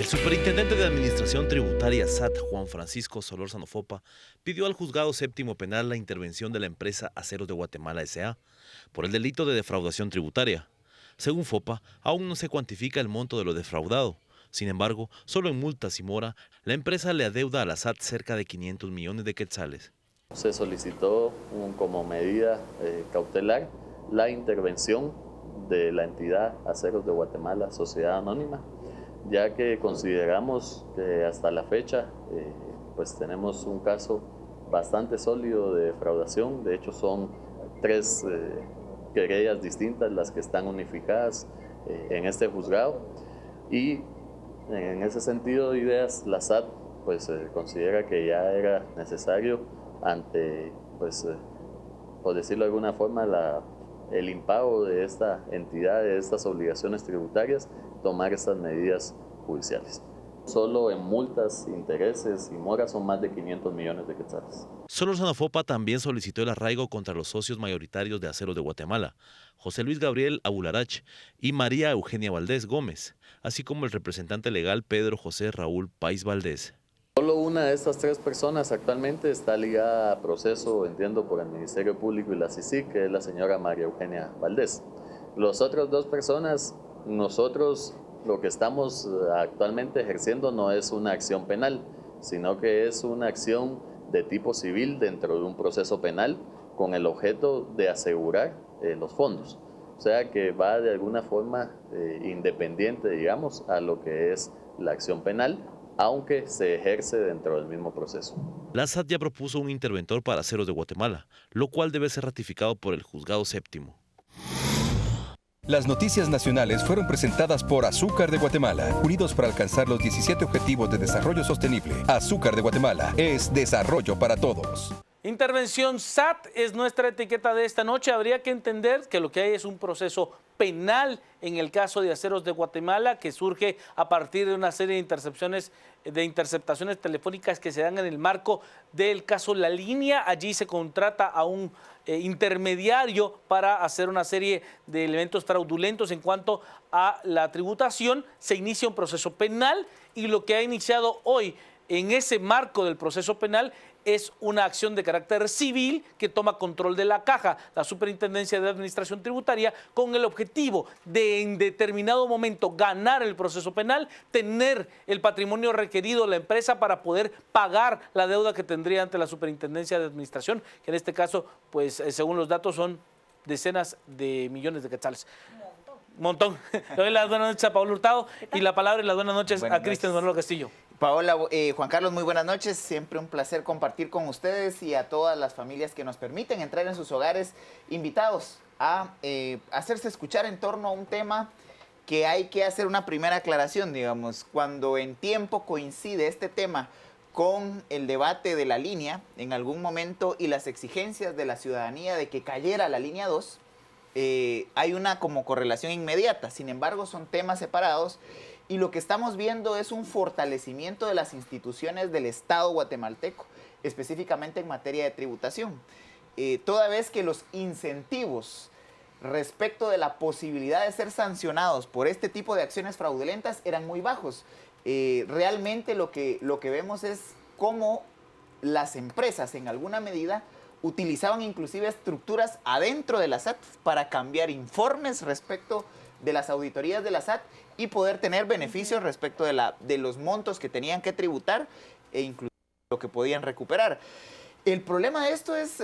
El superintendente de Administración Tributaria SAT, Juan Francisco Solórzano Fopa, pidió al Juzgado Séptimo Penal la intervención de la empresa Aceros de Guatemala S.A. por el delito de defraudación tributaria. Según Fopa, aún no se cuantifica el monto de lo defraudado. Sin embargo, solo en multas y mora, la empresa le adeuda a la SAT cerca de 500 millones de quetzales. Se solicitó como medida cautelar la intervención de la entidad Aceros de Guatemala, Sociedad Anónima, ya que consideramos que hasta la fecha pues tenemos un caso bastante sólido de defraudación. De hecho son 3 querellas distintas las que están unificadas en este juzgado, y en ese sentido de ideas la SAT pues considera que ya era necesario ante, pues por decirlo de alguna forma, el impago de esta entidad, de estas obligaciones tributarias, tomar estas medidas judiciales. Solo en multas, intereses y moras son más de 500 millones de quetzales. Solórzano Fopa también solicitó el arraigo contra los socios mayoritarios de Aceros de Guatemala, José Luis Gabriel Abularach y María Eugenia Valdés Gómez, así como el representante legal Pedro José Raúl País Valdés. Solo una de estas 3 personas actualmente está ligada a proceso, entiendo, por el Ministerio Público y la CICIG, que es la señora María Eugenia Valdés. Las otras 2 personas, nosotros lo que estamos actualmente ejerciendo no es una acción penal, sino que es una acción de tipo civil dentro de un proceso penal con el objeto de asegurar los fondos. O sea que va de alguna forma independiente, digamos, a lo que es la acción penal, aunque se ejerce dentro del mismo proceso. La SAT ya propuso un interventor para Aceros de Guatemala, lo cual debe ser ratificado por el Juzgado Séptimo. Las noticias nacionales fueron presentadas por Azúcar de Guatemala, unidos para alcanzar los 17 Objetivos de Desarrollo Sostenible. Azúcar de Guatemala es desarrollo para todos. Intervención SAT es nuestra etiqueta de esta noche. Habría que entender que lo que hay es un proceso penal en el caso de Aceros de Guatemala, que surge a partir de una serie de interceptaciones telefónicas que se dan en el marco del caso La Línea. Allí se contrata a un intermediario para hacer una serie de elementos fraudulentos en cuanto a la tributación. Se inicia un proceso penal y lo que ha iniciado hoy en ese marco del proceso penal es una acción de carácter civil que toma control de la caja, la Superintendencia de Administración Tributaria, con el objetivo de en determinado momento ganar el proceso penal, tener el patrimonio requerido la empresa para poder pagar la deuda que tendría ante la Superintendencia de Administración, que en este caso, pues según los datos son decenas de millones de quetzales. Montón. Le doy las buenas noches a Paolo Hurtado y la palabra y las buenas noches a Cristian Manolo Castillo. Paola, Juan Carlos, muy buenas noches. Siempre un placer compartir con ustedes y a todas las familias que nos permiten entrar en sus hogares, invitados a hacerse escuchar en torno a un tema que hay que hacer una primera aclaración, digamos. Cuando en tiempo coincide este tema con el debate de la línea, en algún momento, y las exigencias de la ciudadanía de que cayera la línea 2, hay una como correlación inmediata. Sin embargo, son temas separados. Y lo que estamos viendo es un fortalecimiento de las instituciones del Estado guatemalteco, específicamente en materia de tributación. Toda vez que los incentivos respecto de la posibilidad de ser sancionados por este tipo de acciones fraudulentas eran muy bajos. Realmente lo que vemos es cómo las empresas, en alguna medida, utilizaban inclusive estructuras adentro de la SAT para cambiar informes respecto de las auditorías de la SAT y poder tener beneficios respecto de los montos que tenían que tributar e incluso lo que podían recuperar. El problema de esto es,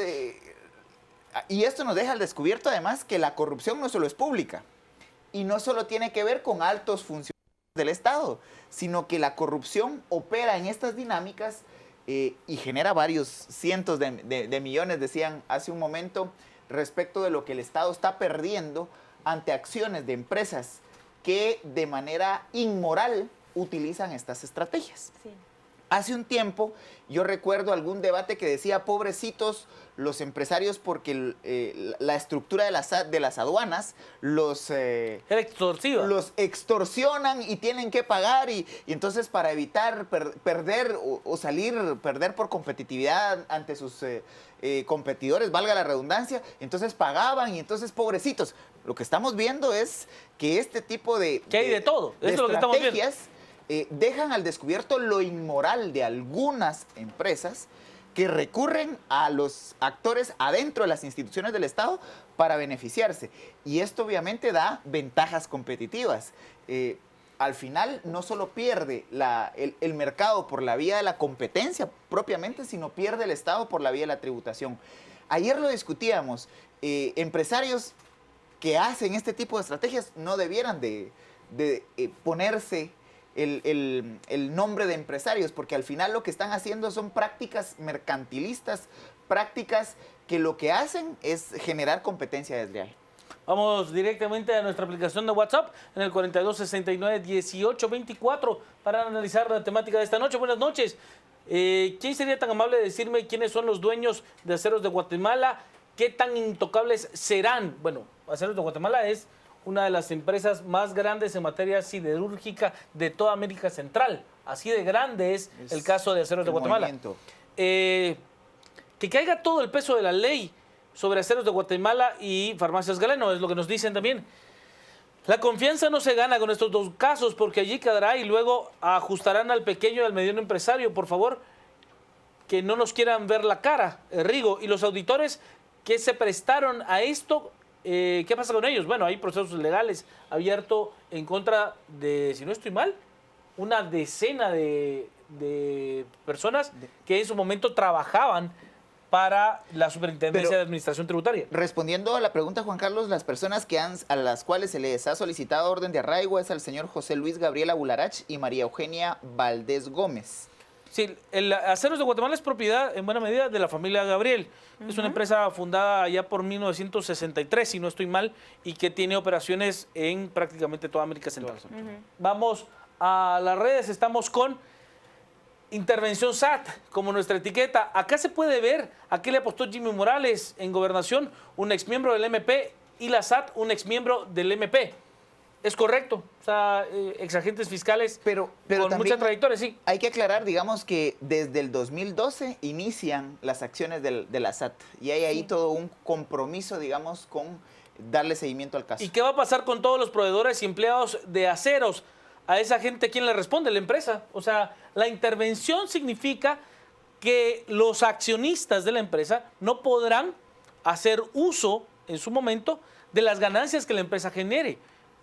y esto nos deja al descubierto además, que la corrupción no solo es pública y no solo tiene que ver con altos funcionarios del Estado, sino que la corrupción opera en estas dinámicas y genera varios cientos de millones, decían hace un momento, respecto de lo que el Estado está perdiendo ante acciones de empresas que de manera inmoral utilizan estas estrategias. Sí. Hace un tiempo yo recuerdo algún debate que decía, pobrecitos los empresarios porque la estructura de las aduanas los extorsionan y tienen que pagar y entonces para evitar perder perder por competitividad ante sus competidores, valga la redundancia, entonces pagaban y entonces pobrecitos. Lo que estamos viendo es que este tipo de que hay de todo, eso es lo que estamos viendo. dejan al descubierto lo inmoral de algunas empresas que recurren a los actores adentro de las instituciones del Estado para beneficiarse. Y esto obviamente da ventajas competitivas. Al final no solo pierde el mercado por la vía de la competencia propiamente, sino pierde el Estado por la vía de la tributación. Ayer lo discutíamos, empresarios que hacen este tipo de estrategias no debieran de ponerse el nombre de empresarios, porque al final lo que están haciendo son prácticas mercantilistas, prácticas que lo que hacen es generar competencia desleal. Vamos directamente a nuestra aplicación de WhatsApp en el 4269-1824 para analizar la temática de esta noche. Buenas noches. ¿Quién sería tan amable de decirme quiénes son los dueños de Aceros de Guatemala? ¿Qué tan intocables serán? Bueno, Aceros de Guatemala es una de las empresas más grandes en materia siderúrgica de toda América Central. Así de grande es el caso de Aceros de Guatemala. Que caiga todo el peso de la ley sobre Aceros de Guatemala y Farmacias Galeno, es lo que nos dicen también. La confianza no se gana con estos dos casos, porque allí quedará y luego ajustarán al pequeño y al mediano empresario. Por favor, que no nos quieran ver la cara, Rigo. Y los auditores que se prestaron a esto, ¿qué pasa con ellos? Bueno, hay procesos legales abiertos en contra de, si no estoy mal, una decena de personas que en su momento trabajaban para la Superintendencia de Administración Tributaria. Respondiendo a la pregunta, Juan Carlos, las personas a las cuales se les ha solicitado orden de arraigo es al señor José Luis Gabriel Abularach y María Eugenia Valdés Gómez. Sí, el Aceros de Guatemala es propiedad en buena medida de la familia Gabriel. Es una empresa fundada ya por 1963, si no estoy mal, y que tiene operaciones en prácticamente toda América Central. Vamos a las redes, estamos con Intervención SAT como nuestra etiqueta. Acá se puede ver a qué le apostó Jimmy Morales en Gobernación, un exmiembro del MP, y la SAT, un exmiembro del MP. Es correcto, o sea, exagentes fiscales pero con mucha trayectoria, sí. Hay que aclarar, digamos, que desde el 2012 inician las acciones de la SAT y hay ahí todo un compromiso, digamos, con darle seguimiento al caso. ¿Y qué va a pasar con todos los proveedores y empleados de Aceros? A esa gente, ¿quién le responde? La empresa. O sea, la intervención significa que los accionistas de la empresa no podrán hacer uso en su momento de las ganancias que la empresa genere.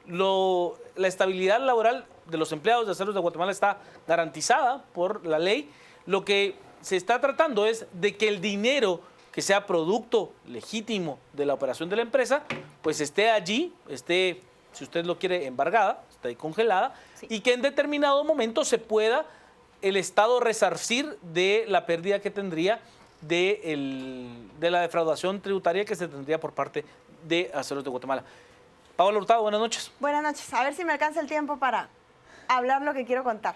La estabilidad laboral de los empleados de Aceros de Guatemala está garantizada por la ley. Lo que se está tratando es de que el dinero que sea producto legítimo de la operación de la empresa, pues esté allí, esté, si usted lo quiere, embargada, esté congelada, sí, y que en determinado momento se pueda el Estado resarcir de la pérdida que tendría de la defraudación tributaria que se tendría por parte de Aceros de Guatemala. Paola Hurtado, buenas noches. Buenas noches. A ver si me alcanza el tiempo para hablar lo que quiero contar.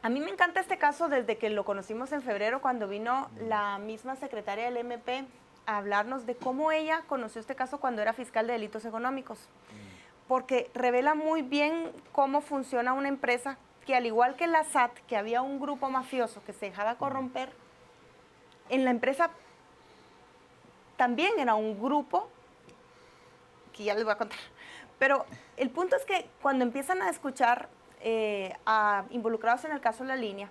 A mí me encanta este caso desde que lo conocimos en febrero, cuando vino la misma secretaria del MP a hablarnos de cómo ella conoció este caso cuando era fiscal de delitos económicos. Porque revela muy bien cómo funciona una empresa que, al igual que la SAT, que había un grupo mafioso que se dejaba corromper, en la empresa también era un grupo que ya les voy a contar. Pero el punto es que cuando empiezan a escuchar a involucrados en el caso de La Línea,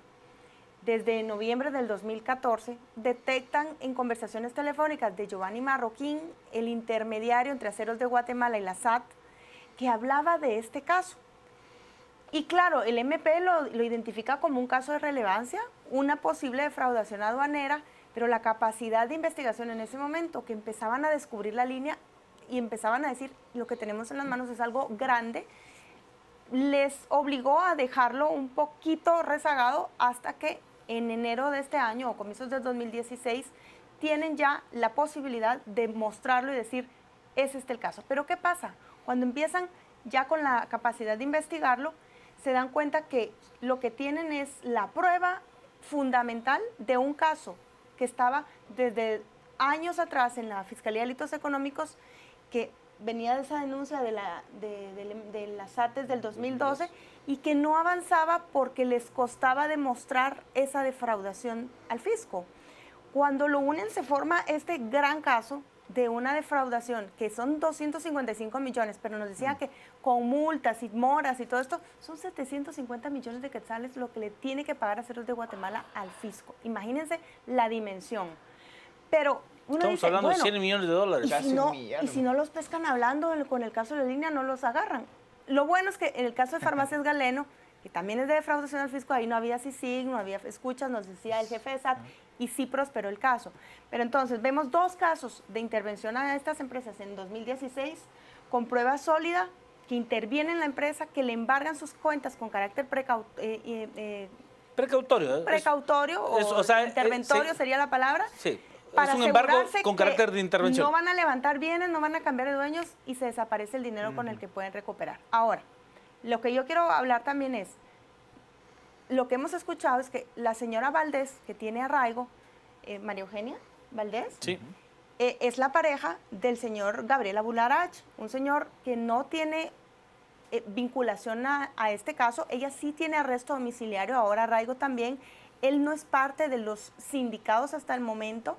desde noviembre del 2014, detectan en conversaciones telefónicas de Giovanni Marroquín, el intermediario entre Aceros de Guatemala y la SAT, que hablaba de este caso. Y claro, el MP lo identifica como un caso de relevancia, una posible defraudación aduanera, pero la capacidad de investigación en ese momento, que empezaban a descubrir La Línea, y empezaban a decir, lo que tenemos en las manos es algo grande, les obligó a dejarlo un poquito rezagado hasta que en enero de este año o comienzos del 2016 tienen ya la posibilidad de mostrarlo y decir, es este el caso. Pero ¿qué pasa? Cuando empiezan ya con la capacidad de investigarlo, se dan cuenta que lo que tienen es la prueba fundamental de un caso que estaba desde años atrás en la Fiscalía de Delitos Económicos, que venía de esa denuncia de las SAT del 2012 y que no avanzaba porque les costaba demostrar esa defraudación al fisco. Cuando lo unen se forma este gran caso de una defraudación que son 255 millones, pero nos decía que con multas y moras y todo esto, son 750 millones de quetzales lo que le tiene que pagar Aceros de Guatemala al fisco. Imagínense la dimensión. Pero uno Estamos dice, hablando bueno, de 100 millones de dólares. y si no los pescan hablando con el caso de la línea, no los agarran. Lo bueno es que en el caso de Farmacias Galeno, que también es de defraudación al fisco, ahí no había CICIG, no había escuchas, nos decía el jefe de SAT, y sí prosperó el caso. Pero entonces vemos 2 casos de intervención a estas empresas en 2016, con prueba sólida, que interviene en la empresa, que le embargan sus cuentas con carácter precautorio. o sea, interventorio sí. sería la palabra. Sí. Para es un embargo asegurarse con que carácter de intervención. no van a levantar bienes, no van a cambiar de dueños y se desaparece el dinero con el que pueden recuperar. Ahora, lo que yo quiero hablar también es, lo que hemos escuchado es que la señora Valdés, que tiene arraigo, María Eugenia Valdés, Sí. Es la pareja del señor Gabriel Abularach, un señor que no tiene vinculación a este caso. Ella sí tiene arresto domiciliario, ahora arraigo también. Él no es parte de los sindicados hasta el momento,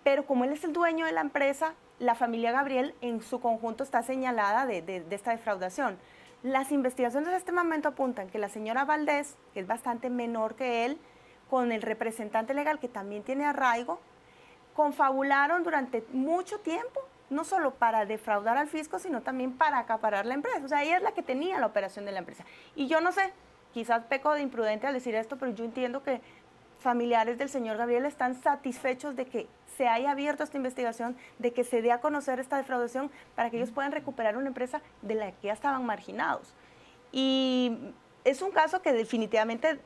pero como él es el dueño de la empresa, la familia Gabriel en su conjunto está señalada de esta defraudación. Las investigaciones de este momento apuntan que la señora Valdés, que es bastante menor que él, con el representante legal que también tiene arraigo, confabularon durante mucho tiempo, no solo para defraudar al fisco, sino también para acaparar la empresa. O sea, ella es la que tenía la operación de la empresa. Y yo no sé, quizás peco de imprudente al decir esto, pero yo entiendo que familiares del señor Gabriel están satisfechos de que se haya abierto esta investigación, de que se dé a conocer esta defraudación para que ellos puedan recuperar una empresa de la que ya estaban marginados. Y es un caso que definitivamente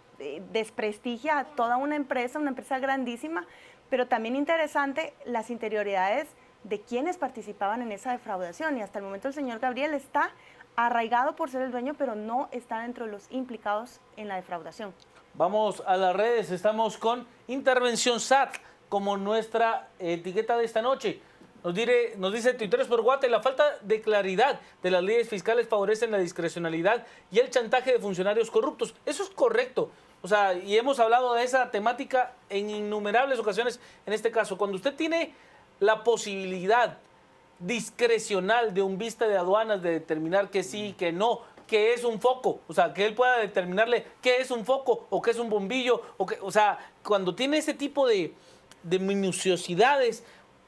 desprestigia a toda una empresa grandísima, pero también interesante las interioridades de quienes participaban en esa defraudación. Y hasta el momento el señor Gabriel está arraigado por ser el dueño, pero no está dentro de los implicados en la defraudación. Vamos a las redes, estamos con Intervención SAT como nuestra etiqueta de esta noche. Nos dice Tuiteros por Guate, la falta de claridad de las leyes fiscales favorecen la discrecionalidad y el chantaje de funcionarios corruptos. Eso es correcto. O sea, y hemos hablado de esa temática en innumerables ocasiones en este caso. Cuando usted tiene la posibilidad discrecional de un vista de aduanas de determinar que sí, que no, que es un foco, o sea, que él pueda determinarle qué es un foco o qué es un bombillo, o sea, cuando tiene ese tipo de minuciosidades,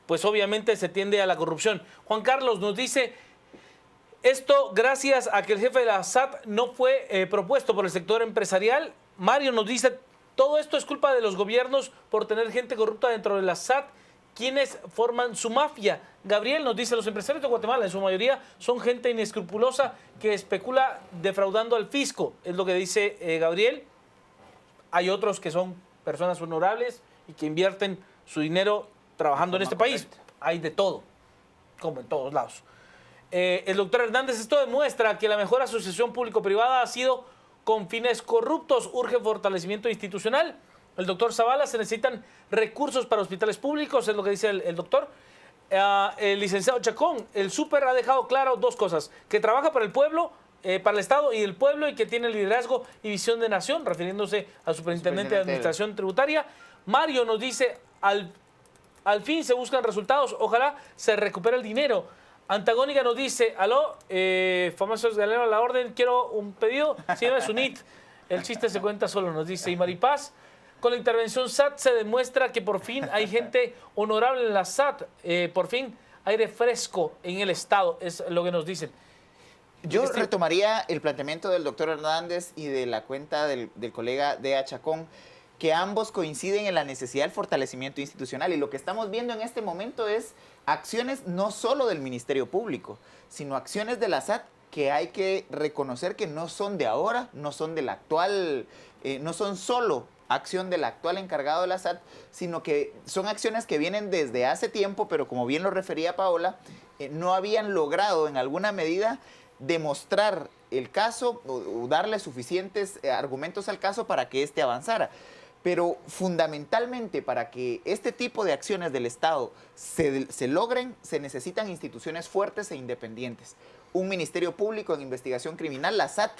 pues obviamente se tiende a la corrupción. Juan Carlos nos dice, esto gracias a que el jefe de la SAT no fue propuesto por el sector empresarial. Mario nos dice, todo esto es culpa de los gobiernos por tener gente corrupta dentro de la SAT, quienes forman su mafia. Gabriel nos dice, los empresarios de Guatemala en su mayoría son gente inescrupulosa que especula defraudando al fisco. Es lo que dice Gabriel. Hay otros que son personas honorables y que invierten su dinero trabajando en este país. Hay de todo, como en todos lados. El doctor Hernández, esto demuestra que la mejor asociación público-privada ha sido con fines corruptos. Urge fortalecimiento institucional. El doctor Zavala, se necesitan recursos para hospitales públicos, es lo que dice el doctor. El licenciado Chacón, el súper ha dejado claro 2 cosas, que trabaja para el pueblo, para el Estado y el pueblo, y que tiene liderazgo y visión de nación, refiriéndose al superintendente de Administración Tributaria. Mario nos dice, al fin se buscan resultados, ojalá se recupere el dinero. Antagónica nos dice, aló, Farmacias Galeno a la orden, quiero un pedido, si no es un IT. El chiste se cuenta solo, nos dice. Y Maripaz, con la intervención SAT se demuestra que por fin hay gente honorable en la SAT, por fin aire fresco en el Estado, es lo que nos dicen. Yo retomaría el planteamiento del doctor Hernández y de la cuenta del colega Dea Chacón, que ambos coinciden en la necesidad del fortalecimiento institucional. Y lo que estamos viendo en este momento es acciones no solo del Ministerio Público, sino acciones de la SAT que hay que reconocer que no son de ahora, no son del actual, no son solo acción del actual encargado de la SAT, sino que son acciones que vienen desde hace tiempo, pero como bien lo refería Paola, no habían logrado en alguna medida demostrar el caso o darle suficientes argumentos al caso para que éste avanzara. Pero fundamentalmente para que este tipo de acciones del Estado se logren, se necesitan instituciones fuertes e independientes. Un Ministerio Público en investigación criminal, la SAT,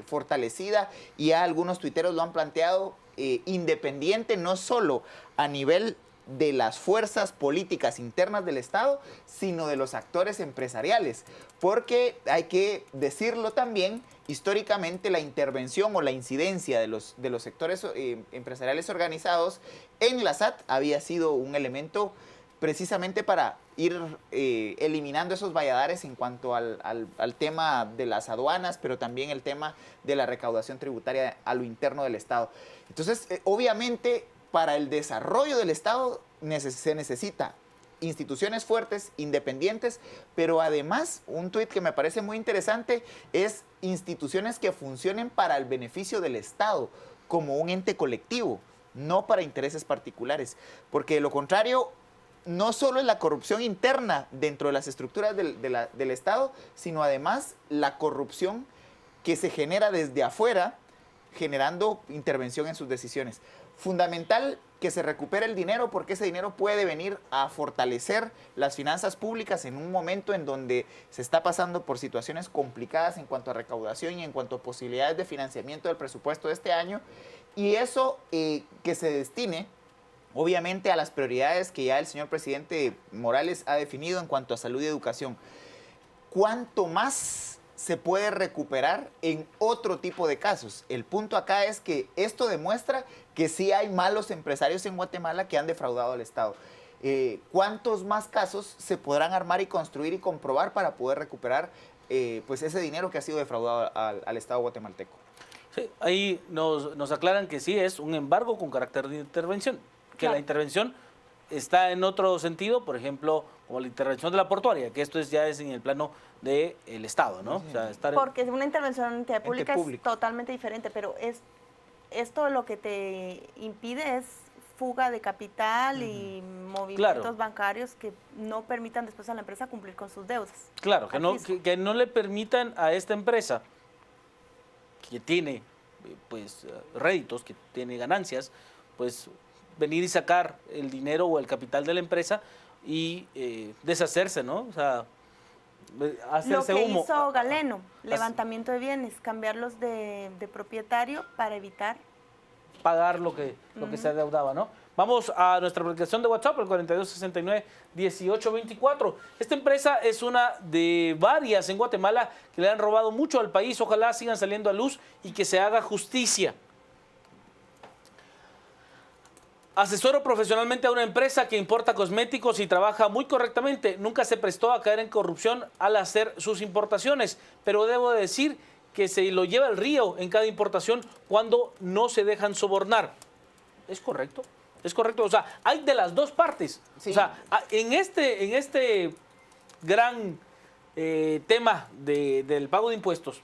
fortalecida, y ya algunos tuiteros lo han planteado, independiente no solo a nivel de las fuerzas políticas internas del Estado, sino de los actores empresariales. Porque hay que decirlo también, históricamente la intervención o la incidencia de los sectores empresariales organizados en la SAT había sido un elemento precisamente para ir eliminando esos valladares en cuanto al tema de las aduanas, pero también el tema de la recaudación tributaria a lo interno del Estado. Entonces, obviamente, para el desarrollo del Estado se necesita instituciones fuertes, independientes, pero además, un tuit que me parece muy interesante es instituciones que funcionen para el beneficio del Estado, como un ente colectivo, no para intereses particulares, porque de lo contrario, no solo es la corrupción interna dentro de las estructuras del Estado, sino además la corrupción que se genera desde afuera, generando intervención en sus decisiones. Fundamental que se recupere el dinero, porque ese dinero puede venir a fortalecer las finanzas públicas en un momento en donde se está pasando por situaciones complicadas en cuanto a recaudación y en cuanto a posibilidades de financiamiento del presupuesto de este año, y eso que se destine obviamente a las prioridades que ya el señor presidente Morales ha definido en cuanto a salud y educación. ¿Cuánto más se puede recuperar en otro tipo de casos? El punto acá es que esto demuestra que sí hay malos empresarios en Guatemala que han defraudado al Estado. ¿Cuántos más casos se podrán armar y construir y comprobar para poder recuperar pues ese dinero que ha sido defraudado al Estado guatemalteco? Sí, ahí nos aclaran que sí es un embargo con carácter de intervención, que la intervención está en otro sentido, por ejemplo, como la intervención de la portuaria, que esto ya es en el plano del Estado, ¿no? Sí. O sea, estar porque una intervención en entidad pública público. es totalmente diferente, pero esto lo que te impide es fuga de capital y movimientos bancarios que no permitan después a la empresa cumplir con sus deudas. Claro, que no le permitan a esta empresa que tiene pues réditos, que tiene ganancias, pues venir y sacar el dinero o el capital de la empresa y deshacerse, ¿no? O sea, hacerse lo que humo. hizo Galeno, levantamiento de bienes, cambiarlos de propietario para evitar pagar lo que se adeudaba, ¿no? Vamos a nuestra aplicación de WhatsApp, el 4269-1824. Esta empresa es una de varias en Guatemala que le han robado mucho al país. Ojalá sigan saliendo a luz y que se haga justicia. Asesoro profesionalmente a una empresa que importa cosméticos y trabaja muy correctamente. Nunca se prestó a caer en corrupción al hacer sus importaciones, pero debo decir que se lo lleva el río en cada importación cuando no se dejan sobornar. ¿Es correcto? Es correcto. O sea, hay de las dos partes. Sí. O sea, en este gran tema del pago de impuestos,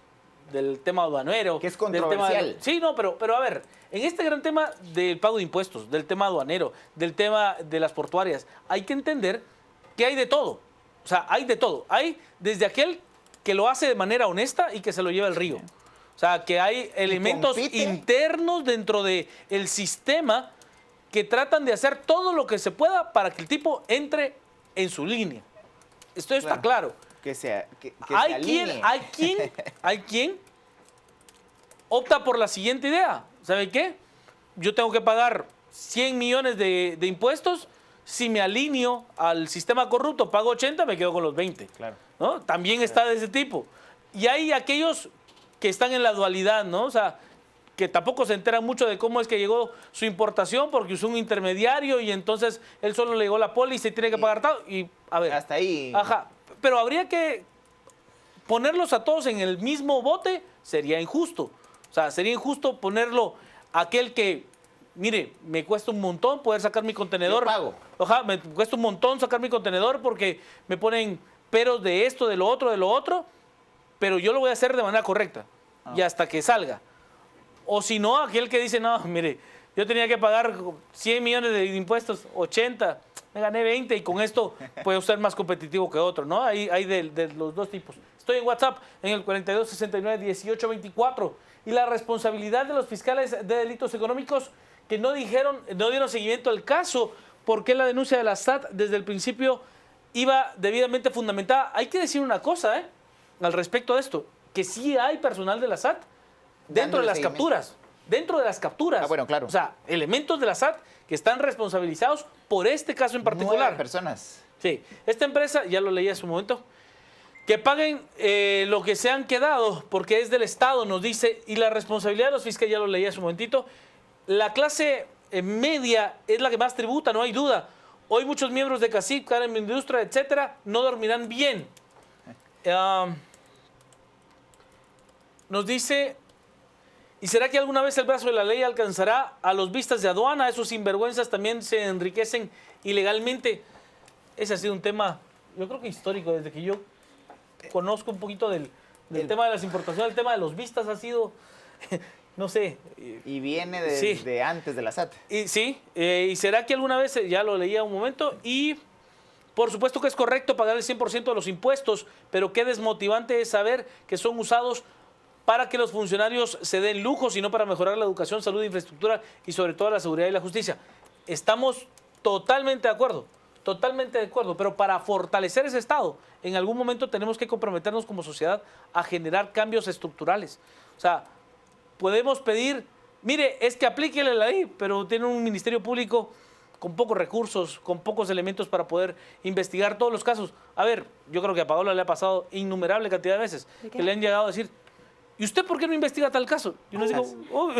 del tema aduanero. Que es controversial. Sí, no, pero a ver, en este gran tema del pago de impuestos, del tema aduanero, del tema de las portuarias, hay que entender que hay de todo. O sea, hay de todo. Hay desde aquel que lo hace de manera honesta y que se lo lleva el río. O sea, que hay elementos internos dentro del sistema que tratan de hacer todo lo que se pueda para que el tipo entre en su línea. Esto está claro. Que hay quien opta por la siguiente idea. ¿Sabe qué? Yo tengo que pagar 100 millones de impuestos. Si me alineo al sistema corrupto, pago 80, me quedo con los 20. Claro. ¿No? También está de ese tipo. Y hay aquellos que están en la dualidad, ¿no? O sea, que tampoco se enteran mucho de cómo es que llegó su importación porque usó un intermediario y entonces él solo le llegó la poli y se tiene que pagar todo. Y, a ver. Hasta ahí. Ajá. Pero habría que ponerlos a todos en el mismo bote, sería injusto. O sea, sería injusto ponerlo a aquel que, mire, me cuesta un montón poder sacar mi contenedor. Yo pago. Ajá, me cuesta un montón sacar mi contenedor porque me ponen peros de esto, de lo otro, pero yo lo voy a hacer de manera correcta y hasta que salga. O si no, aquel que dice, no, mire, yo tenía que pagar 100 millones de impuestos, 80, me gané 20 y con esto puedo ser más competitivo que otro, ¿no? Hay de los dos tipos. Estoy en WhatsApp en el 4269-1824 y la responsabilidad de los fiscales de delitos económicos que no dieron seguimiento al caso, porque la denuncia de la SAT desde el principio iba debidamente fundamentada. Hay que decir una cosa, al respecto de esto, que sí hay personal de la SAT dentro de las capturas. dentro de las capturas. Ah, bueno, claro. O sea, elementos de la SAT que están responsabilizados por este caso en particular. 9 personas. Sí, esta empresa, ya lo leí hace un momento, que paguen lo que se han quedado, porque es del Estado, nos dice, y la responsabilidad de los fiscales, ya lo leí hace un momentito, la clase media es la que más tributa, no hay duda. Hoy muchos miembros de CACIP, Karen Industria, etcétera, no dormirán bien. Nos dice, ¿y será que alguna vez el brazo de la ley alcanzará a los vistas de aduana? Esos sinvergüenzas también se enriquecen ilegalmente. Ese ha sido un tema, yo creo que histórico, desde que yo conozco un poquito del tema de las importaciones, el tema de los vistas ha sido, no sé. Y viene desde antes de la SAT. ¿Y será que alguna vez, ya lo leía un momento, y por supuesto que es correcto pagar el 100% de los impuestos, pero qué desmotivante es saber que son usados para que los funcionarios se den lujos y no para mejorar la educación, salud, infraestructura y sobre todo la seguridad y la justicia. Estamos totalmente de acuerdo. Totalmente de acuerdo, pero para fortalecer ese Estado, en algún momento tenemos que comprometernos como sociedad a generar cambios estructurales. O sea, podemos pedir, mire, es que aplíquele la ley, pero tiene un ministerio público con pocos recursos, con pocos elementos para poder investigar todos los casos. A ver, yo creo que a Paola le ha pasado innumerable cantidad de veces que le han llegado a decir, ¿y usted por qué no investiga tal caso? Y uno digo, oh,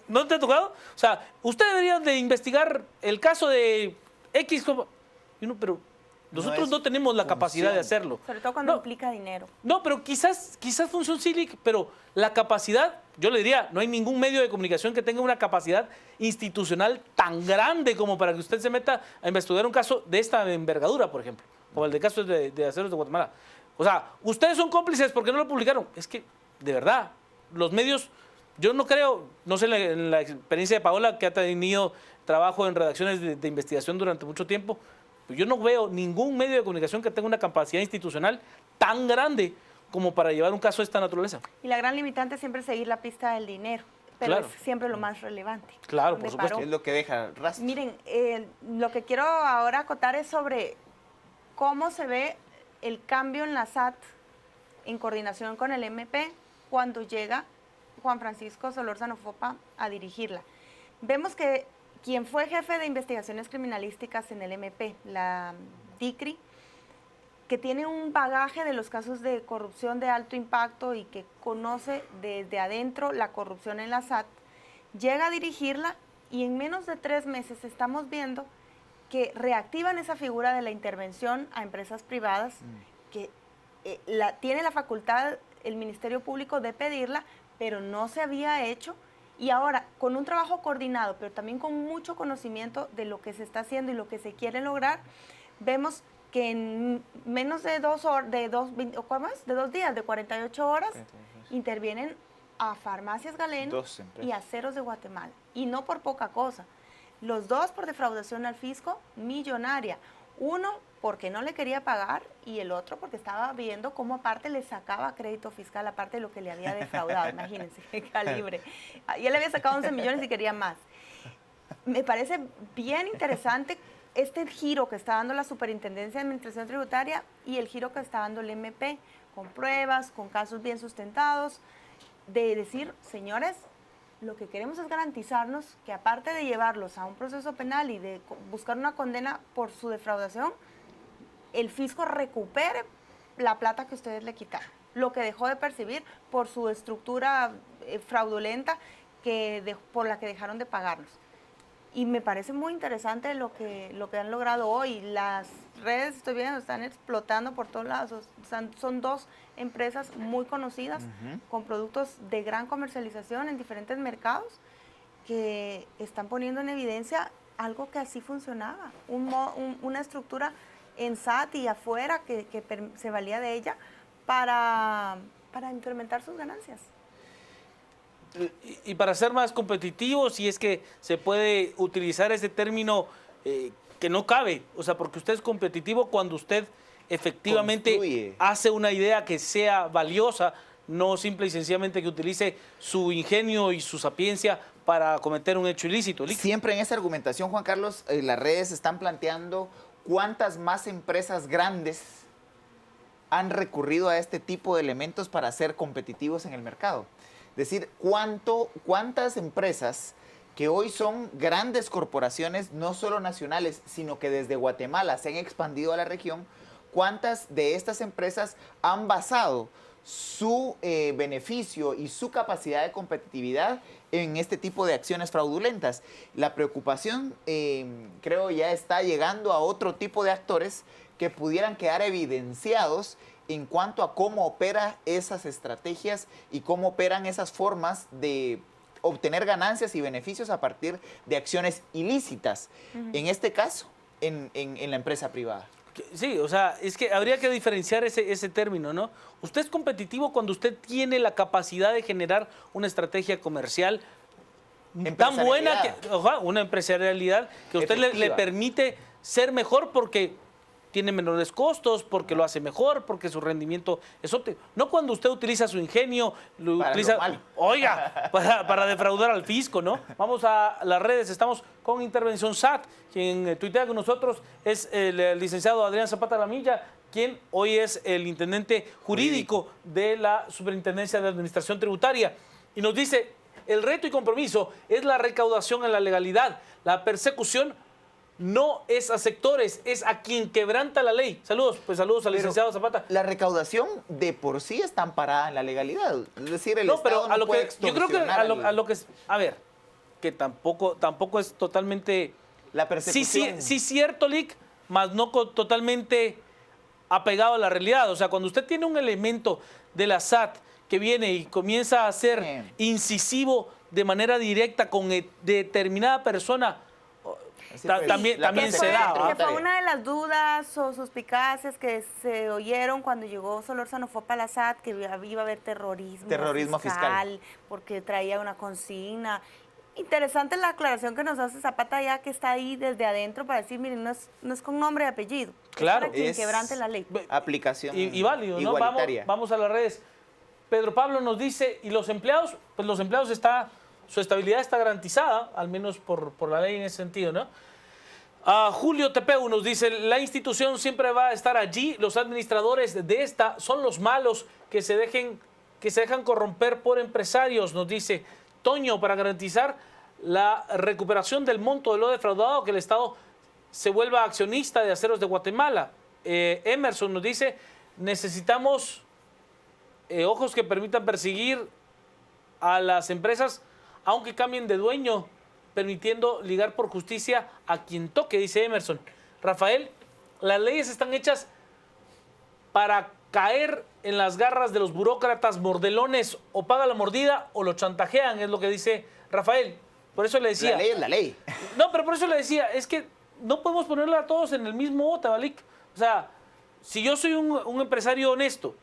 ¿no te ha tocado? O sea, usted debería de investigar el caso de X... Y uno, pero nosotros no tenemos la capacidad de hacerlo. Sobre todo cuando implica dinero. No, pero quizás funcione CILIC, pero la capacidad, yo le diría, no hay ningún medio de comunicación que tenga una capacidad institucional tan grande como para que usted se meta a investigar un caso de esta envergadura, por ejemplo, como el de caso de Aceros de Guatemala. O sea, ustedes son cómplices porque no lo publicaron. Es que, de verdad, los medios, yo no creo, no sé en la experiencia de Paola, que ha tenido trabajo en redacciones de investigación durante mucho tiempo, yo no veo ningún medio de comunicación que tenga una capacidad institucional tan grande como para llevar un caso de esta naturaleza. Y la gran limitante es siempre seguir la pista del dinero, pero claro, es siempre lo más relevante. Claro, por supuesto. Es lo que deja rastro. Miren, lo que quiero ahora acotar es sobre cómo se ve el cambio en la SAT en coordinación con el MP cuando llega Juan Francisco Solórzano Fopa a dirigirla. Vemos que quien fue jefe de investigaciones criminalísticas en el MP, la DICRI, que tiene un bagaje de los casos de corrupción de alto impacto y que conoce desde adentro la corrupción en la SAT, llega a dirigirla y en menos de 3 meses estamos viendo que reactivan esa figura de la intervención a empresas privadas, que tiene la facultad el Ministerio Público de pedirla, pero no se había hecho. Y ahora, con un trabajo coordinado, pero también con mucho conocimiento de lo que se está haciendo y lo que se quiere lograr, vemos que en menos de 2 días, de 48 horas, intervienen a Farmacias Galeno y a Aceros de Guatemala. Y no por poca cosa. Los dos por defraudación al fisco millonaria. Uno porque no le quería pagar y el otro porque estaba viendo cómo aparte le sacaba crédito fiscal, aparte de lo que le había defraudado. Imagínense qué calibre. Y él había sacado 11 millones y quería más. Me parece bien interesante este giro que está dando la Superintendencia de Administración Tributaria y el giro que está dando el MP, con pruebas, con casos bien sustentados, de decir, señores, lo que queremos es garantizarnos que aparte de llevarlos a un proceso penal y de buscar una condena por su defraudación, el fisco recupere la plata que ustedes le quitaron, lo que dejó de percibir por su estructura fraudulenta por la que dejaron de pagarnos. Y me parece muy interesante lo que han logrado hoy. Las redes, estoy viendo, están explotando por todos lados. Son 2 empresas muy conocidas, con productos de gran comercialización en diferentes mercados, que están poniendo en evidencia algo que así funcionaba, una estructura en SAT y afuera que se valía de ella para incrementar sus ganancias. Y para ser más competitivos, si es que se puede utilizar ese término que no cabe, o sea, porque usted es competitivo cuando usted efectivamente hace una idea que sea valiosa, no simple y sencillamente que utilice su ingenio y su sapiencia para cometer un hecho ilícito. Siempre en esa argumentación, Juan Carlos, las redes están planteando cuántas más empresas grandes han recurrido a este tipo de elementos para ser competitivos en el mercado. decir cuántas empresas que hoy son grandes corporaciones, no solo nacionales, sino que desde Guatemala se han expandido a la región, cuántas de estas empresas han basado su beneficio y su capacidad de competitividad en este tipo de acciones fraudulentas. La preocupación, creo, ya está llegando a otro tipo de actores que pudieran quedar evidenciados en cuanto a cómo operan esas estrategias y cómo operan esas formas de obtener ganancias y beneficios a partir de acciones ilícitas. En este caso, en la empresa privada. Sí, o sea, es que habría que diferenciar ese término, ¿no? Usted es competitivo cuando usted tiene la capacidad de generar una estrategia comercial tan buena, una empresarialidad que a usted le permite ser mejor porque tiene menores costos, porque lo hace mejor, porque su rendimiento es óptimo. No cuando usted utiliza su ingenio, lo utiliza, oiga, para defraudar al fisco, ¿no? Vamos a las redes, estamos con Intervención SAT, quien tuitea con nosotros es el licenciado Adrián Zapata Lamilla, quien hoy es el intendente jurídico de la Superintendencia de Administración Tributaria. Y nos dice, el reto y compromiso es la recaudación en la legalidad, la persecución no es a sectores, es a quien quebranta la ley. Saludos, pues saludos al licenciado Zapata. La recaudación de por sí está amparada en la legalidad. Es decir, el Estado no puede yo creo que a lo que es, a ver, que tampoco es totalmente la persecución. Sí, cierto, Lick, mas no totalmente apegado a la realidad. O sea, cuando usted tiene un elemento de la SAT que viene y comienza a ser incisivo de manera directa con determinada persona, también se da. Que fue una de las dudas o suspicacias que se oyeron cuando llegó Solórzano Fopa a la SAT, que iba a haber terrorismo fiscal, porque traía una consigna. Interesante la aclaración que nos hace Zapata, ya que está ahí desde adentro, para decir, miren, no es con nombre y apellido. Claro. Es para quien quebrante la ley. Aplicación y válido, ¿no? Vamos a las redes. Pedro Pablo nos dice, ¿y los empleados? Pues los empleados su estabilidad está garantizada, al menos por la ley en ese sentido, ¿no? Julio Tepeu nos dice, la institución siempre va a estar allí, los administradores de esta son los malos que se dejan corromper por empresarios, nos dice Toño, para garantizar la recuperación del monto de lo defraudado, que el Estado se vuelva accionista de Aceros de Guatemala. Emerson nos dice, necesitamos ojos que permitan perseguir a las empresas aunque cambien de dueño, permitiendo ligar por justicia a quien toque, dice Emerson. Rafael, las leyes están hechas para caer en las garras de los burócratas mordelones, o paga la mordida o lo chantajean, es lo que dice Rafael. Por eso le decía... La ley es la ley. No, pero por eso le decía, es que no podemos ponerla a todos en el mismo bote, Balik. O sea, si yo soy un empresario honesto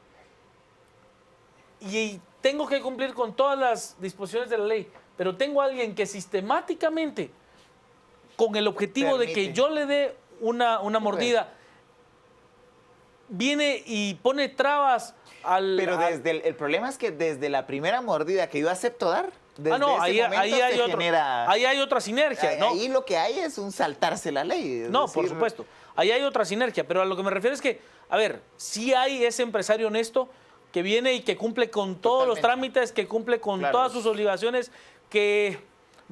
y tengo que cumplir con todas las disposiciones de la ley, pero tengo a alguien que sistemáticamente, con el objetivo de que yo le dé una mordida, viene y pone trabas al... Pero el problema es que desde la primera mordida que yo acepto dar, ahí hay otra sinergia, ¿no? Ahí lo que hay es un saltarse la ley. No, por supuesto. Ahí hay otra sinergia, pero a lo que me refiero es que, a ver, sí hay ese empresario honesto que viene y que cumple con todos los trámites, que cumple con todas sus obligaciones, que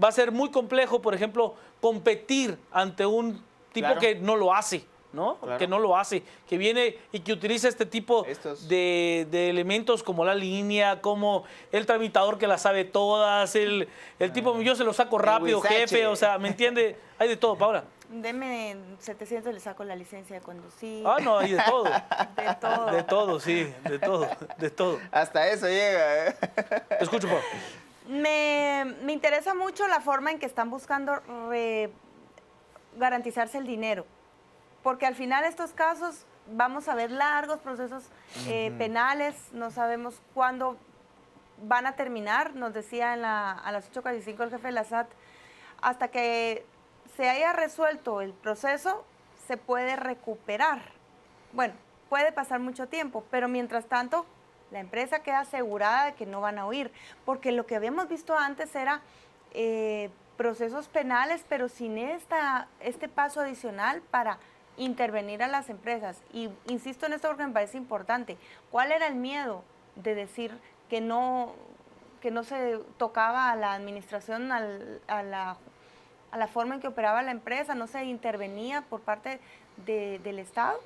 va a ser muy complejo, por ejemplo, competir ante un tipo que no lo hace, ¿no? Que no lo hace, que viene y que utiliza este tipo de elementos como la línea, como el tramitador que la sabe todas, el tipo, yo se lo saco rápido, jefe, o sea, ¿me entiende? Hay de todo, Paula. Deme 700, le saco la licencia de conducir. No, hay de todo. De todo. De todo, sí, de todo. Hasta eso llega, ¿eh? Escucho, por favor. Me interesa mucho la forma en que están buscando garantizarse el dinero, porque al final estos casos vamos a ver largos procesos penales, no sabemos cuándo van a terminar, nos decía a las 8:45 el jefe de la SAT, hasta que se haya resuelto el proceso, se puede recuperar. Bueno, puede pasar mucho tiempo, pero mientras tanto, la empresa queda asegurada de que no van a huir, porque lo que habíamos visto antes era procesos penales, pero sin este paso adicional para intervenir a las empresas. Y insisto en esto porque me parece importante. ¿Cuál era el miedo de decir que no que no se tocaba a la administración, a la forma en que operaba la empresa, no se intervenía por parte del Estado.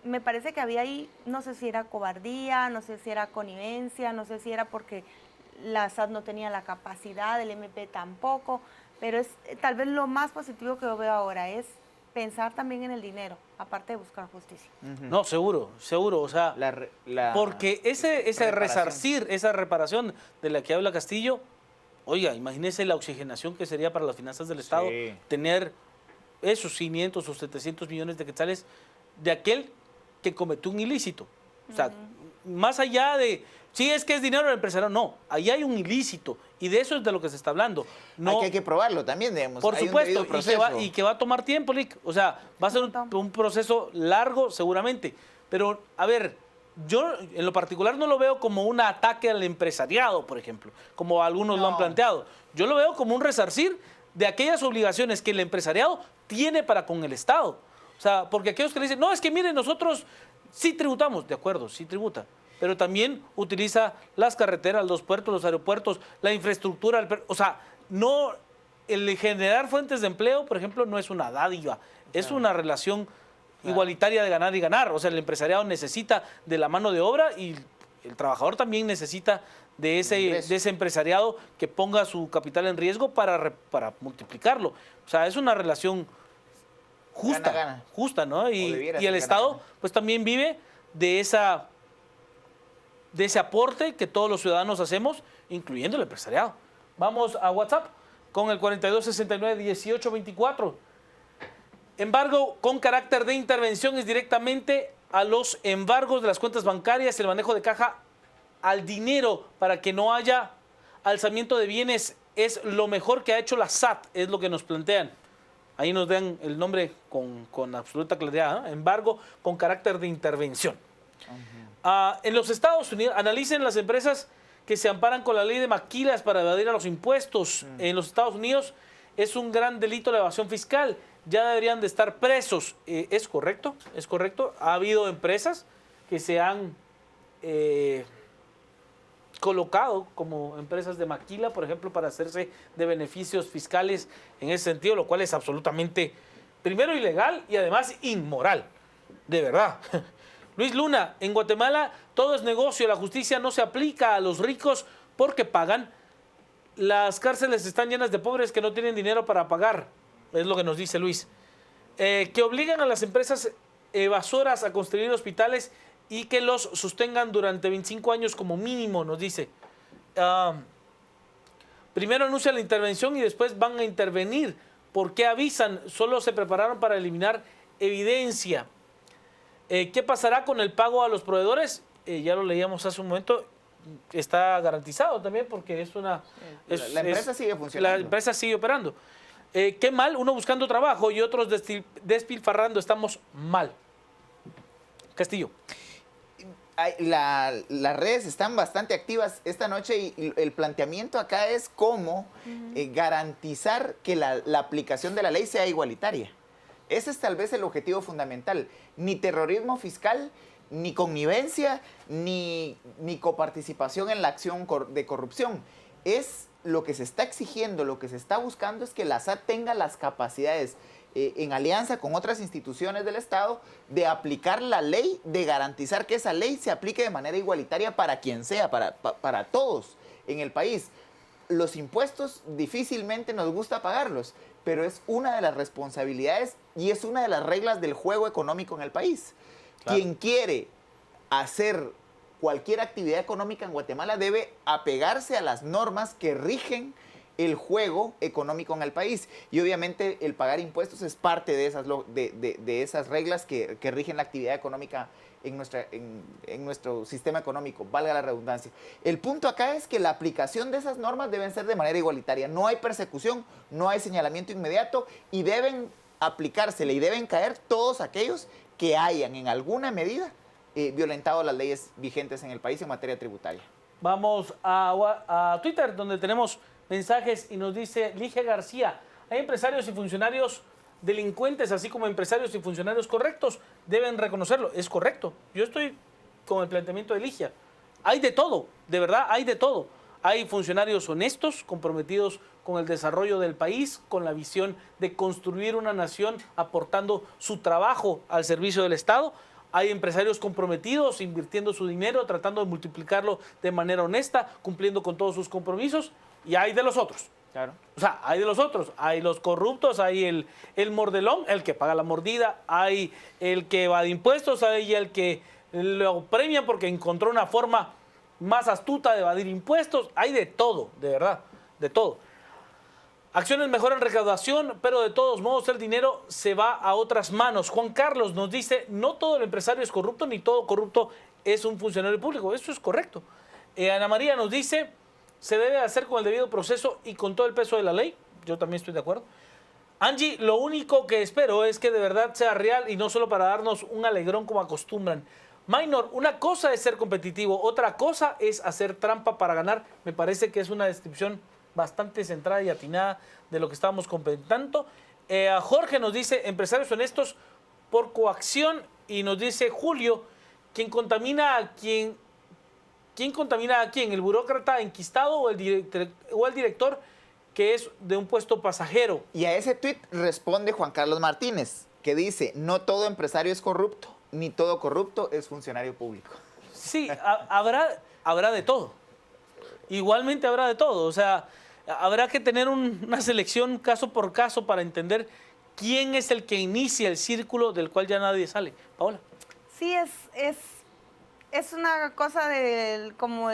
Me parece que había ahí, no sé si era cobardía, no sé si era connivencia, no sé si era porque la SAT no tenía la capacidad, el MP tampoco, pero es tal vez lo más positivo que yo veo ahora es pensar también en el dinero, aparte de buscar justicia. No, seguro, o sea, porque ese resarcir, esa reparación de la que habla Castillo, oiga, imagínese la oxigenación que sería para las finanzas del Estado, tener esos 500 o 700 millones de quetzales de aquel que cometió un ilícito. O sea, más allá de, sí, es que es dinero del empresario, no, ahí hay un ilícito y de eso es de lo que se está hablando. No, hay que probarlo también, digamos. por hay supuesto, un y que va a tomar tiempo, Lick. O sea, va a ser un proceso largo seguramente. Pero, a ver, yo en lo particular no lo veo como un ataque al empresariado, por ejemplo, como algunos lo han planteado. Yo lo veo como un resarcir de aquellas obligaciones que el empresariado tiene para con el Estado. O sea, porque aquellos que le dicen, no, es que miren, nosotros sí tributamos, de acuerdo, sí tributa, pero también utiliza las carreteras, los puertos, los aeropuertos, la infraestructura, o sea, no, el generar fuentes de empleo, por ejemplo, no es una dádiva, es una relación igualitaria de ganar y ganar. O sea, el empresariado necesita de la mano de obra y el trabajador también necesita de ese empresariado que ponga su capital en riesgo para multiplicarlo. O sea, es una relación justa, gana. Justa, ¿no? Y el gana, Estado, gana. pues también vive de ese aporte que todos los ciudadanos hacemos, incluyendo el empresariado. Vamos a WhatsApp con el 4269-1824. Embargo con carácter de intervención es directamente a los embargos de las cuentas bancarias, el manejo de caja al dinero para que no haya alzamiento de bienes. Es lo mejor que ha hecho la SAT, es lo que nos plantean. Ahí nos dan el nombre con absoluta claridad, ¿eh? Embargo con carácter de intervención. En los Estados Unidos, analicen las empresas que se amparan con la ley de maquilas para evadir a los impuestos. En los Estados Unidos es un gran delito la evasión fiscal. Ya deberían de estar presos. ¿Es correcto? ¿Es correcto? Ha habido empresas que se han colocado como empresas de maquila, por ejemplo, para hacerse de beneficios fiscales en ese sentido, lo cual es absolutamente, primero, ilegal y además inmoral. De verdad. Luis Luna, en Guatemala todo es negocio, la justicia no se aplica a los ricos porque pagan. Las cárceles están llenas de pobres que no tienen dinero para pagar, es lo que nos dice Luis. Que obligan a las empresas evasoras a construir hospitales y que los sostengan durante 25 años como mínimo, nos dice. Primero anuncian la intervención y después van a intervenir. ¿Por qué avisan? Solo se prepararon para eliminar evidencia. ¿Qué pasará con el pago a los proveedores? Ya lo leíamos hace un momento. Está garantizado también porque es una... la empresa sigue funcionando. La empresa sigue operando. Qué mal, uno buscando trabajo y otros despilfarrando. Estamos mal. Castillo. Las redes están bastante activas esta noche y el planteamiento acá es cómo garantizar que la aplicación de la ley sea igualitaria. Ese es tal vez el objetivo fundamental. Ni terrorismo fiscal, ni connivencia, ni coparticipación en la acción de corrupción. Es lo que se está exigiendo, lo que se está buscando es que la SAT tenga las capacidades en alianza con otras instituciones del Estado de aplicar la ley, de garantizar que esa ley se aplique de manera igualitaria para quien sea, para todos en el país. Los impuestos difícilmente nos gusta pagarlos, pero es una de las responsabilidades y es una de las reglas del juego económico en el país. Claro. Quien quiere hacer cualquier actividad económica en Guatemala debe apegarse a las normas que rigen el juego económico en el país. Y obviamente el pagar impuestos es parte de esas reglas que rigen la actividad económica en nuestro sistema económico, valga la redundancia. El punto acá es que la aplicación de esas normas deben ser de manera igualitaria. No hay persecución, no hay señalamiento inmediato y deben aplicársele y deben caer todos aquellos que hayan en alguna medida violentado las leyes vigentes en el país en materia tributaria. Vamos a Twitter, donde tenemos mensajes y nos dice Ligia García: hay empresarios y funcionarios delincuentes, así como empresarios y funcionarios correctos, deben reconocerlo. Es correcto, yo estoy con el planteamiento de Ligia. Hay de todo, de verdad, hay de todo. Hay funcionarios honestos, comprometidos con el desarrollo del país, con la visión de construir una nación aportando su trabajo al servicio del Estado. Hay empresarios comprometidos, invirtiendo su dinero, tratando de multiplicarlo de manera honesta, cumpliendo con todos sus compromisos. Y hay de los otros. Claro. O sea, hay de los otros. Hay los corruptos, hay el mordelón, el que paga la mordida, hay el que evade impuestos, hay el que lo premia porque encontró una forma más astuta de evadir impuestos. Hay de todo, de verdad, de todo. Acciones mejoran recaudación, pero de todos modos el dinero se va a otras manos. Juan Carlos nos dice, no todo el empresario es corrupto, ni todo corrupto es un funcionario público. Eso es correcto. Ana María nos dice, se debe hacer con el debido proceso y con todo el peso de la ley. Yo también estoy de acuerdo. Angie, lo único que espero es que de verdad sea real y no solo para darnos un alegrón como acostumbran. Minor, una cosa es ser competitivo, otra cosa es hacer trampa para ganar. Me parece que es una descripción bastante centrada y atinada de lo que estábamos comentando. Jorge nos dice, empresarios honestos por coacción, y nos dice Julio, ¿quién contamina a quién? ¿Quién contamina a quién? ¿El burócrata enquistado o el director que es de un puesto pasajero? Y a ese tuit responde Juan Carlos Martínez, que dice, no todo empresario es corrupto, ni todo corrupto es funcionario público. Sí, habrá de todo. Igualmente habrá de todo. O sea, habrá que tener una selección caso por caso para entender quién es el que inicia el círculo del cual ya nadie sale. Paola. Sí, es una cosa de como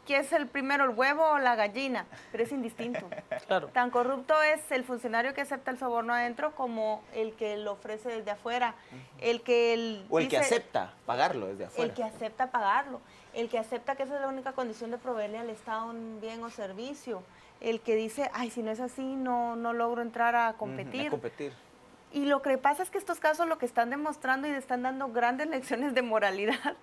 ¿qué es el primero, el huevo o la gallina? Pero es indistinto. Claro. Tan corrupto es el funcionario que acepta el soborno adentro como el que lo ofrece desde afuera. O el que acepta pagarlo desde afuera. El que acepta pagarlo. El que acepta que esa es la única condición de proveerle al Estado un bien o servicio. El que dice, ay, si no es así, no logro entrar a competir. Y lo que pasa es que estos casos lo que están demostrando y están dando grandes lecciones de moralidad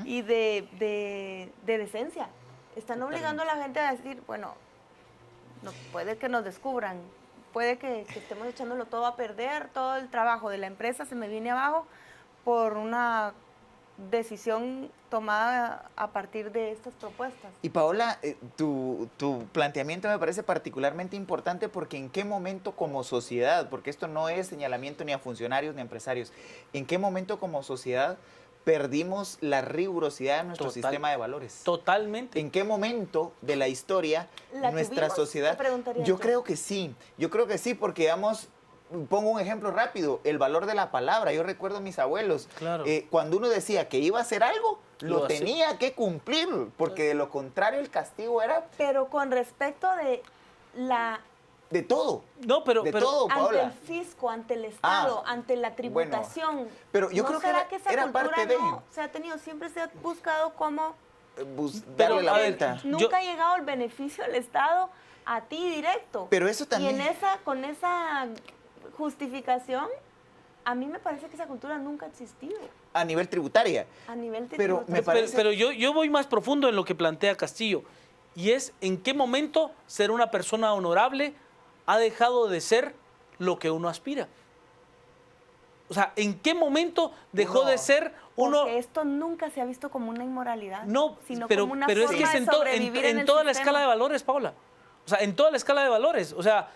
y de decencia. Están obligando a la gente a decir, bueno, no, puede que nos descubran, puede que estemos echándolo todo a perder, todo el trabajo de la empresa se me viene abajo por una decisión tomada a partir de estas propuestas. Y Paola, tu planteamiento me parece particularmente importante porque en qué momento como sociedad, porque esto no es señalamiento ni a funcionarios ni a empresarios, en qué momento como sociedad perdimos la rigurosidad de nuestro sistema de valores. Totalmente. ¿En qué momento de la historia nuestra sociedad? Yo creo que sí, porque digamos, pongo un ejemplo rápido, el valor de la palabra. Yo recuerdo a mis abuelos, claro. Cuando uno decía que iba a hacer algo, lo tenía que cumplir, porque de lo contrario el castigo era... Pero con respecto de todo. No, pero todo, Paola. Ante el fisco, ante el Estado, ante la tributación. Bueno, pero yo creo que era parte de... Se ha tenido, siempre se ha buscado cómo... darle la vuelta. Nunca ha llegado el beneficio del Estado a ti directo. Pero eso también... Y con esa justificación, a mí me parece que esa cultura nunca ha existido. A nivel tributaria. A nivel Pero me parece... Pero yo voy más profundo en lo que plantea Castillo, y es en qué momento ser una persona honorable ha dejado de ser lo que uno aspira. O sea, ¿en qué momento dejó de ser uno? Porque esto nunca se ha visto como una inmoralidad, no, sino pero, como una pero forma es que es de sobrevivir en toda la escala de valores, Paola. O sea, en toda la escala de valores. O sea,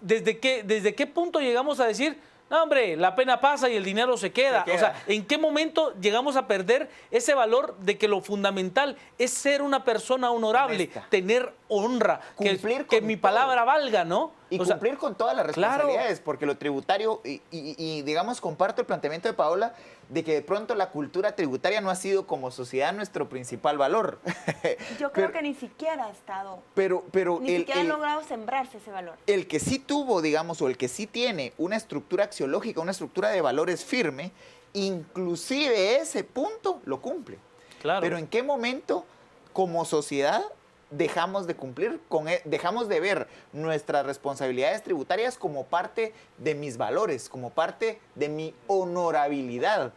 ¿desde qué punto llegamos a decir, no, hombre, la pena pasa y el dinero se queda? O sea, ¿en qué momento llegamos a perder ese valor de que lo fundamental es ser una persona honorable, tener honra, que mi palabra valga, ¿no? Y cumplir con todas las responsabilidades, porque lo tributario, y digamos, comparto el planteamiento de Paola, de que de pronto la cultura tributaria no ha sido como sociedad nuestro principal valor. Yo creo que ni siquiera ha estado, pero ni siquiera ha logrado sembrarse ese valor. El que sí tuvo, digamos, o el que sí tiene una estructura axiológica, una estructura de valores firme, inclusive ese punto lo cumple. Claro. Pero ¿en qué momento como sociedad dejamos de cumplir, dejamos de ver nuestras responsabilidades tributarias como parte de mis valores, como parte de mi honorabilidad?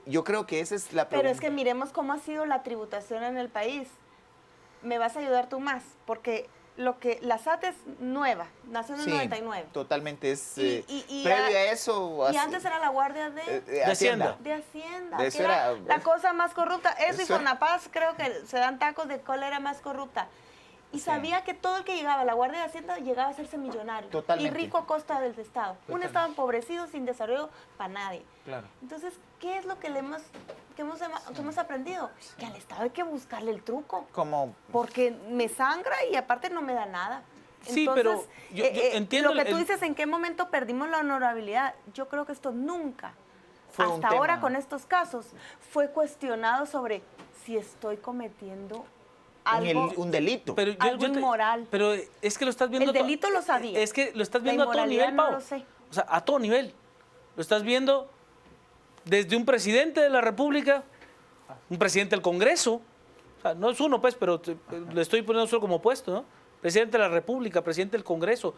Yo creo que esa es la pregunta. Pero es que miremos cómo ha sido la tributación en el país. Me vas a ayudar tú más, porque la SAT es nueva, nació en el 99. Totalmente, es previo a eso. Y antes era la Guardia de Hacienda. De Hacienda. Eso era era la cosa más corrupta. Eso y Fonapaz, creo que se dan tacos de cuál era más corrupta. Y sabía que todo el que llegaba a la Guardia de Hacienda llegaba a hacerse millonario. Totalmente. Y rico a costa del Estado. Un Estado empobrecido, sin desarrollo para nadie. Claro. Entonces, ¿qué es lo que hemos aprendido? Que al Estado hay que buscarle el truco. Como Porque me sangra y aparte no me da nada. Sí, pero yo entiendo lo que tú dices, ¿en qué momento perdimos la honorabilidad? Yo creo que esto nunca, Fue un hasta ahora tema. con estos casos, fue cuestionado sobre si estoy cometiendo algo. un delito. Pero algo inmoral. Pero es que lo estás viendo. El delito lo sabía. Es que lo estás La viendo a todo inmoralidad nivel, no Pau. lo sé. O sea, a todo nivel. Lo estás viendo desde un presidente de la República, un presidente del Congreso. O sea, no es uno, pues, pero le estoy poniendo solo como puesto, ¿no? Presidente de la República, presidente del Congreso,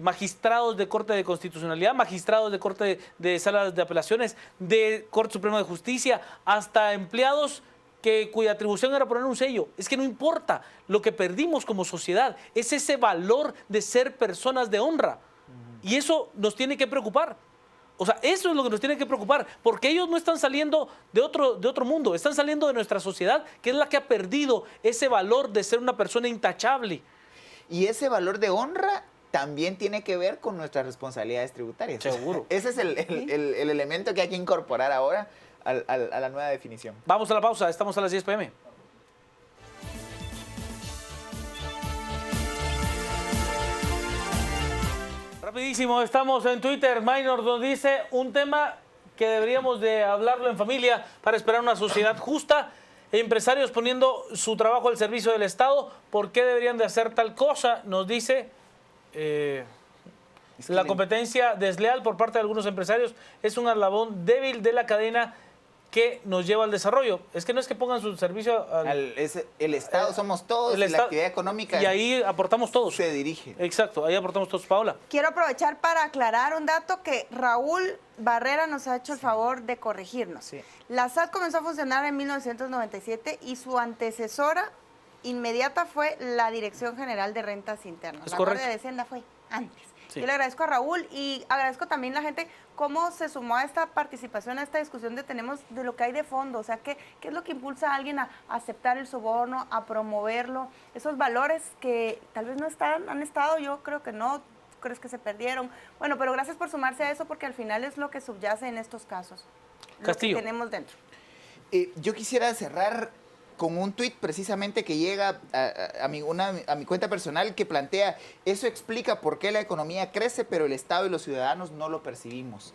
magistrados de Corte de Constitucionalidad, magistrados de Corte de Salas de Apelaciones, de Corte Suprema de Justicia, hasta empleados cuya atribución era poner un sello. Es que no importa, lo que perdimos como sociedad es ese valor de ser personas de honra. Y eso nos tiene que preocupar. O sea, eso es lo que nos tiene que preocupar, porque ellos no están saliendo de otro mundo, están saliendo de nuestra sociedad, que es la que ha perdido ese valor de ser una persona intachable. Y ese valor de honra también tiene que ver con nuestras responsabilidades tributarias. Seguro. Ese es el elemento que hay que incorporar ahora a la nueva definición. Vamos a la pausa, estamos a las 10 p.m. Rapidísimo, estamos en Twitter. Minor nos dice un tema que deberíamos de hablarlo en familia para esperar una sociedad justa. Empresarios poniendo su trabajo al servicio del Estado. ¿Por qué deberían de hacer tal cosa? Nos dice la competencia desleal por parte de algunos empresarios es un eslabón débil de la cadena que nos lleva al desarrollo. Es que no es que pongan su servicio el Estado somos todos, la actividad económica. Y ahí aportamos todos. Se dirige. Exacto, ahí aportamos todos. Paola. Quiero aprovechar para aclarar un dato que Raúl Barrera nos ha hecho el favor de corregirnos. Sí. La SAT comenzó a funcionar en 1997 y su antecesora inmediata fue la Dirección General de Rentas Internas. Es la correcto. Guardia de Hacienda fue antes. Sí. Yo le agradezco a Raúl y agradezco también a la gente cómo se sumó a esta participación, a esta discusión de lo que hay de fondo, o sea, qué es lo que impulsa a alguien a aceptar el soborno, a promoverlo, esos valores que tal vez no han estado, yo creo que no, crees que se perdieron. Bueno, pero gracias por sumarse a eso porque al final es lo que subyace en estos casos. Castillo. Lo que tenemos dentro. Yo quisiera cerrar con un tuit precisamente que llega a mi cuenta personal que plantea, eso explica por qué la economía crece, pero el Estado y los ciudadanos no lo percibimos.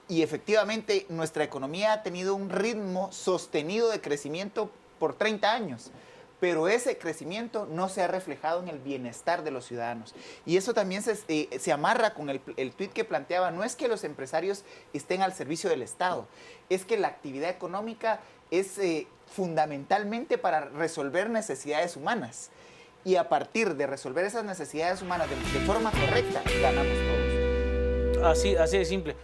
Y efectivamente nuestra economía ha tenido un ritmo sostenido de crecimiento por 30 años. Pero ese crecimiento no se ha reflejado en el bienestar de los ciudadanos. Y eso también se amarra con el tuit que planteaba, no es que los empresarios estén al servicio del Estado, es que la actividad económica es fundamentalmente para resolver necesidades humanas. Y a partir de resolver esas necesidades humanas de forma correcta, ganamos todos. Así de simple.